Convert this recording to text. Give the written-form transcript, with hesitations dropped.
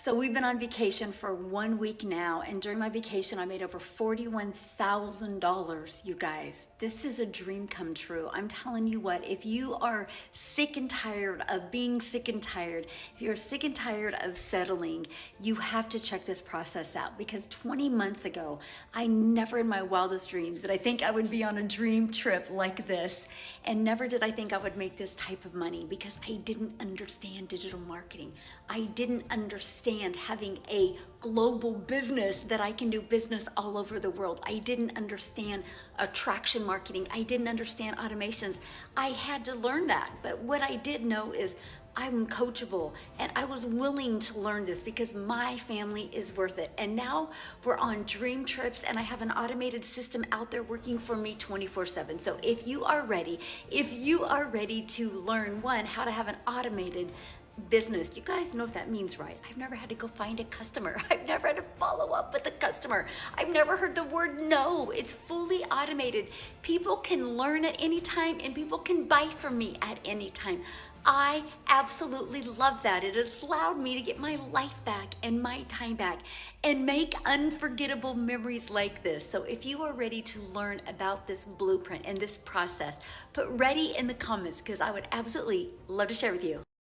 So we've been on vacation for 1 week now, and during my vacation, I made over $41,000, you guys. This is a dream come true. I'm telling you what, if you are sick and tired of being sick and tired, if you're sick and tired of settling, you have to check this process out, because 20 months ago, I never in my wildest dreams did I think I would be on a dream trip like this, and never did I think I would make this type of money, because I didn't understand digital marketing. I didn't understand having a global business that I can do business all over the world. I didn't understand attraction marketing. I didn't understand automations. I had to learn that. But what I did know is I'm coachable, and I was willing to learn this because my family is worth it. And now we're on dream trips, and I have an automated system out there working for me 24/7. So if you are ready to learn, one, how to have an automated business. You guys know what that means, right? I've never had to go find a customer. I've never had to follow up with a customer. I've never heard the word no. It's fully automated. People can learn at any time, and people can buy from me at any time. I absolutely love that. It has allowed me to get my life back and my time back and make unforgettable memories like this. So if you are ready to learn about this blueprint and this process, put ready in the comments, because I would absolutely love to share with you.